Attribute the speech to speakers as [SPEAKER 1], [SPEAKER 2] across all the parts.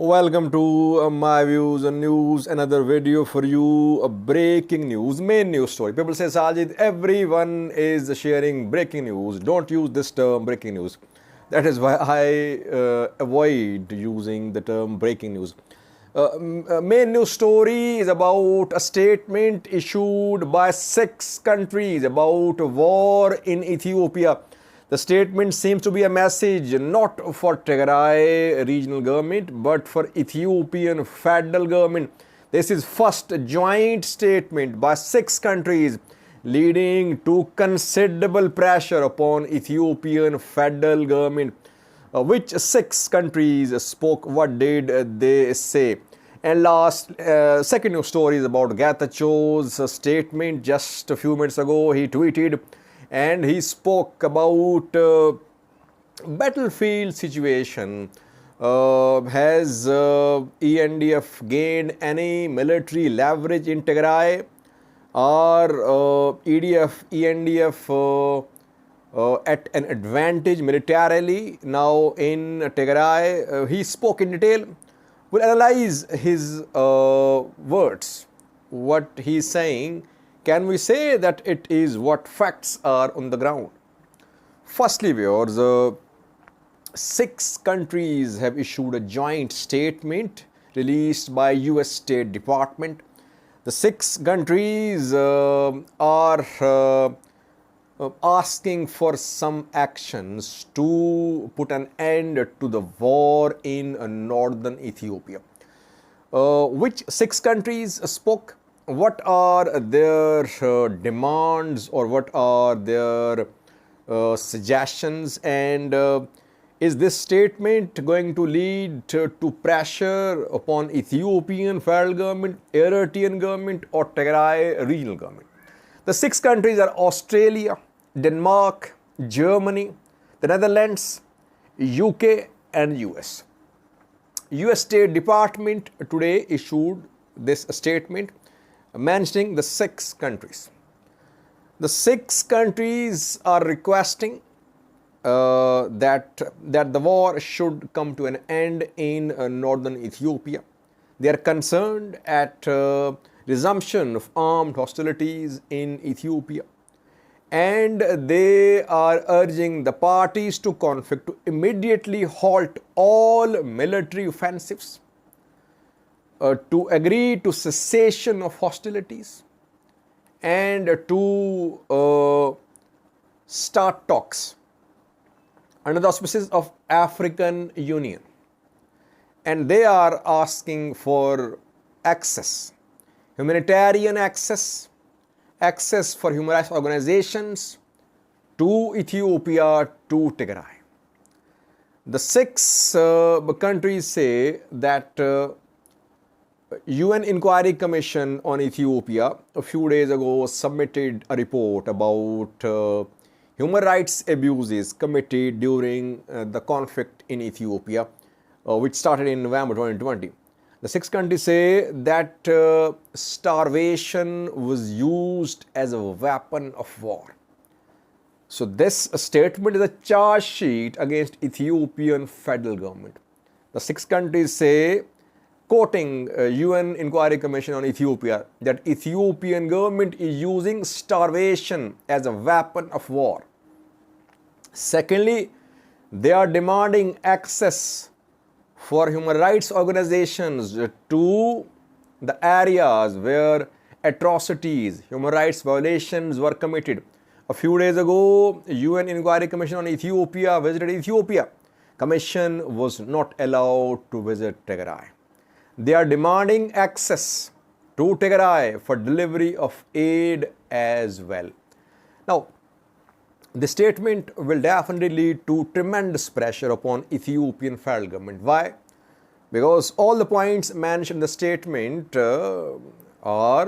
[SPEAKER 1] Welcome to my views on news. Another video for you. Breaking news, main news story. People say, Sajid, everyone is sharing breaking news. Don't use this term, breaking news. That is why I avoid using the term breaking news. Main news story is about a statement issued by 6 countries about war in Ethiopia. The statement seems to be a message not for Tigray regional government but for Ethiopian federal government. This is first joint statement by 6 countries leading to considerable pressure upon Ethiopian federal government. Which 6 countries spoke? What did they say? And second news story is about Getachew's statement just a few minutes ago. He tweeted and he spoke about battlefield situation. Has ENDF gained any military leverage in Tigray? Are ENDF at an advantage militarily now in Tigray? He spoke in detail. We'll analyze his words, what he's saying. Can we say that it is what facts are on the ground? Firstly, viewers, 6 countries have issued a joint statement released by US State Department. The 6 countries are asking for some actions to put an end to the war in northern Ethiopia. Which 6 countries spoke? What are their demands or what are their suggestions, and is this statement going to lead to pressure upon Ethiopian federal government, Eritrean government or Tigray regional government? The 6 countries are Australia, Denmark, Germany, the Netherlands, UK and US. US State Department today issued this statement mentioning the 6 countries. The 6 countries are requesting that the war should come to an end in northern Ethiopia. They are concerned at resumption of armed hostilities in Ethiopia, and they are urging the parties to conflict to immediately halt all military offensives, to agree to cessation of hostilities, and to start talks under the auspices of African Union. And they are asking for access, humanitarian access, access for human rights organizations to Ethiopia, to Tigray. The 6 countries say that UN Inquiry Commission on Ethiopia a few days ago submitted a report about human rights abuses committed during the conflict in Ethiopia, which started in November 2020. The 6 countries say that starvation was used as a weapon of war. So this statement is a charge sheet against Ethiopian federal government. The 6 countries say, quoting UN Inquiry Commission on Ethiopia, that Ethiopian government is using starvation as a weapon of war. Secondly, they are demanding access for human rights organizations to the areas where atrocities, human rights violations were committed. A few days ago, UN Inquiry Commission on Ethiopia visited Ethiopia. Commission was not allowed to visit Tigray. They are demanding access to Tigray for delivery of aid as well. Now, the statement will definitely lead to tremendous pressure upon Ethiopian federal government. Why? Because all the points mentioned in the statement are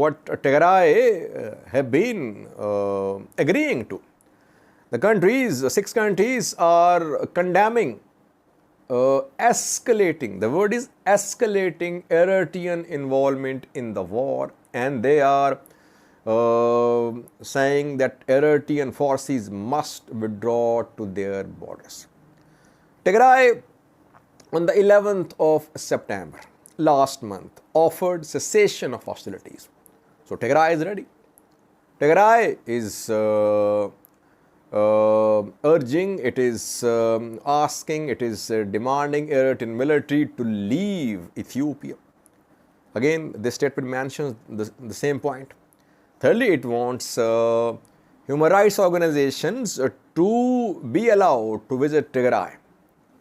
[SPEAKER 1] what Tigray have been agreeing to. The countries, 6 countries, are condemning escalating, the word is escalating, Eritrean involvement in the war, and they are saying that Eritrean forces must withdraw to their borders. Tigray on the 11th of September last month offered cessation of hostilities. So Tigray is ready. Tigray is urging, it is asking, it is demanding Eritrean military to leave Ethiopia. Again, this statement mentions the same point. Thirdly, it wants human rights organizations to be allowed to visit Tigray,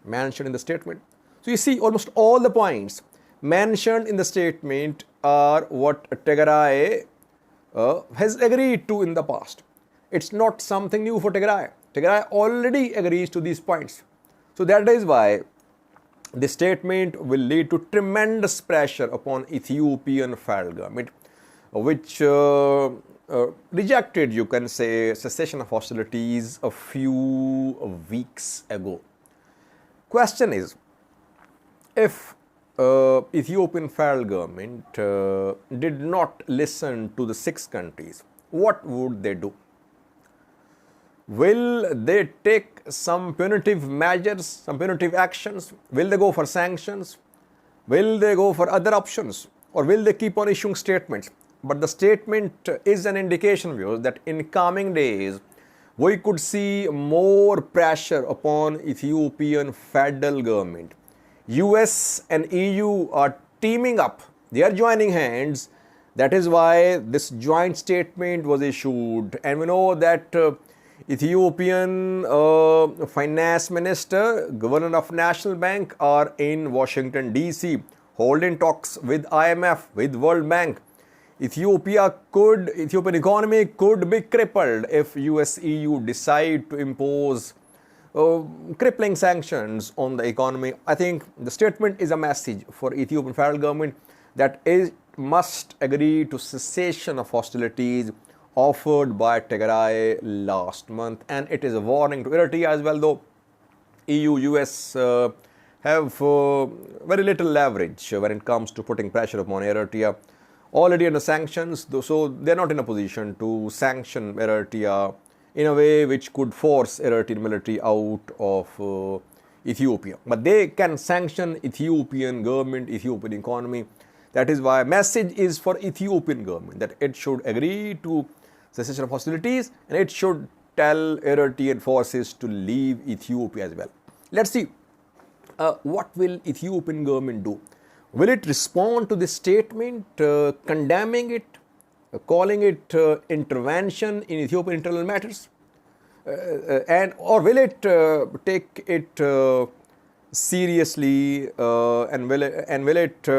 [SPEAKER 1] mentioned in the statement. So you see, almost all the points mentioned in the statement are what Tigray has agreed to in the past. It's not something new for Tigray. Tigray already agrees to these points. So that is why this statement will lead to tremendous pressure upon Ethiopian federal government, which rejected, you can say, cessation of hostilities a few weeks ago. Question is, if Ethiopian federal government did not listen to the 6 countries, what would they do? Will they take some punitive measures, some punitive actions? Will they go for sanctions? Will they go for other options? Or will they keep on issuing statements? But the statement is an indication, viewers, that in coming days, we could see more pressure upon Ethiopian federal government. US and EU are teaming up. They are joining hands. That is why this joint statement was issued. And we know that Ethiopian finance minister, governor of National Bank are in Washington DC, holding talks with IMF, with World Bank. Ethiopian economy could be crippled if US EU decide to impose crippling sanctions on the economy. I think the statement is a message for Ethiopian federal government that it must agree to cessation of hostilities offered by Tigray last month, and it is a warning to Eritrea as well, though EU, US have very little leverage when it comes to putting pressure upon Eritrea. Already under sanctions, so they are not in a position to sanction Eritrea in a way which could force Eritrean military out of Ethiopia. But they can sanction Ethiopian government, Ethiopian economy. That is why message is for Ethiopian government that it should agree to cessation of hostilities and it should tell Eritrean forces to leave Ethiopia as well. Let's see what will Ethiopian government do. Will it respond to this statement, condemning it, calling it intervention in Ethiopian internal matters, or will it take it seriously and will it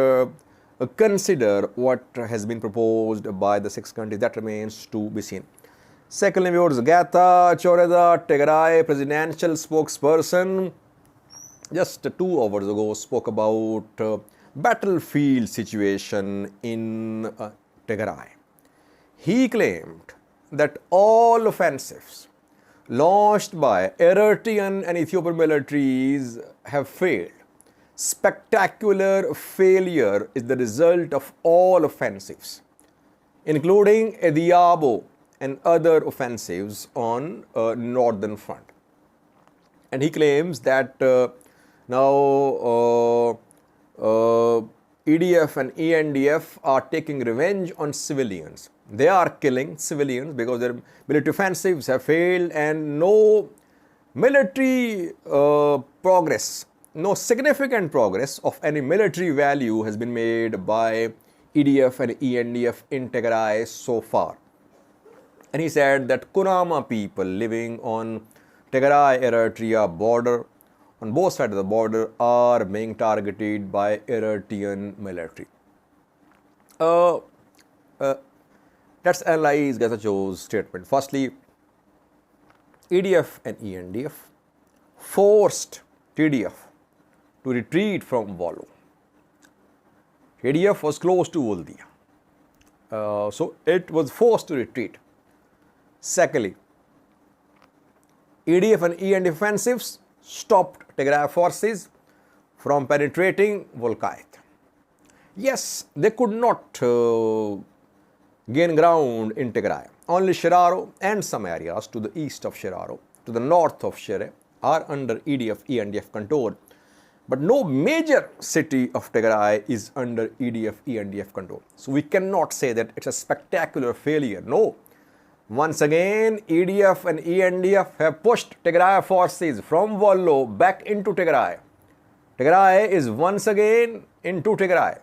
[SPEAKER 1] consider what has been proposed by the 6 countries? That remains to be seen. Secondly, viewers, Getachew Reda, Tigray presidential spokesperson, just 2 hours ago spoke about battlefield situation in Tigray. He claimed that all offensives launched by Eritrean and Ethiopian militaries have failed. Spectacular failure is the result of all offensives, including Ediabo and other offensives on northern front. And he claims that now EDF and ENDF are taking revenge on civilians. They are killing civilians because their military offensives have failed and no military progress, no significant progress of any military value has been made by EDF and ENDF in Tigray so far. And he said that Kunama people living on Tigray-Eritrea border, on both sides of the border, are being targeted by Eritrean military. Let's analyze Getachew's statement. Firstly, EDF and ENDF forced TDF to retreat from Wallo. TDF was close to Woldia, so it was forced to retreat. Secondly, EDF and ENDF offensives stopped Tigray forces from penetrating Wolkait. Yes, they could not gain ground in Tigray. Only Shiraro and some areas to the east of Shiraro, to the north of Shire, are under EDF, ENDF control. But no major city of Tigray is under EDF-ENDF control. So we cannot say that it's a spectacular failure. No. Once again, EDF and ENDF have pushed Tigray forces from Wollo back into Tigray. Tigray is once again into Tigray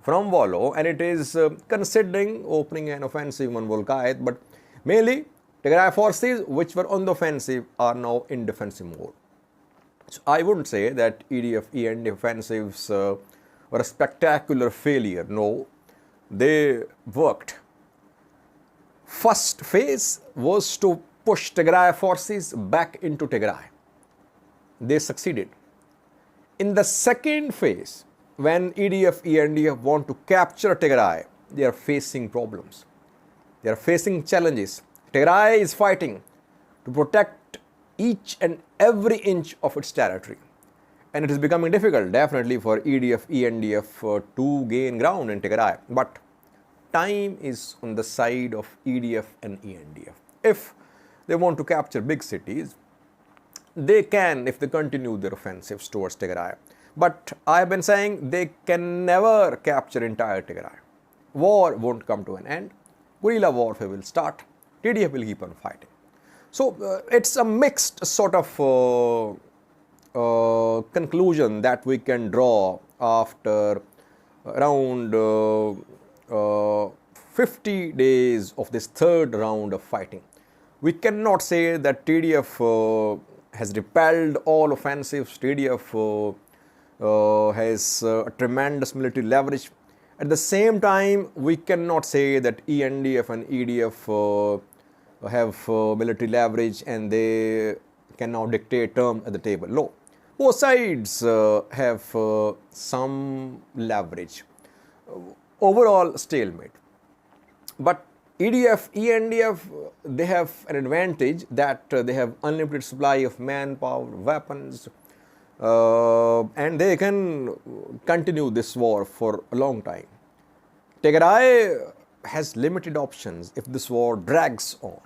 [SPEAKER 1] from Wollo, and it is considering opening an offensive on Volkayet, but mainly Tigray forces which were on the offensive are now in defensive mode. So I wouldn't say that EDF-ENDF offensives were a spectacular failure. No, they worked. First phase was to push Tigray forces back into Tigray. They succeeded. In the second phase, when EDF-ENDF want to capture Tigray, they are facing problems. They are facing challenges. Tigray is fighting to protect each and every inch of its territory. And it is becoming difficult, definitely, for EDF-ENDF to gain ground in Tigray. But time is on the side of EDF and ENDF. If they want to capture big cities, they can if they continue their offensives towards Tigray. But I have been saying they can never capture entire Tigray. War won't come to an end. Guerrilla warfare will start. TDF will keep on fighting. So it's a mixed sort of conclusion that we can draw after around 50 days of this third round of fighting. We cannot say that TDF has repelled all offensives. TDF has a tremendous military leverage. At the same time, we cannot say that ENDF and EDF have military leverage and they can now dictate terms at the table. No, both sides have some leverage. Overall stalemate. But EDF, ENDF, they have an advantage that they have unlimited supply of manpower, weapons, and they can continue this war for a long time. Tigray has limited options if this war drags on.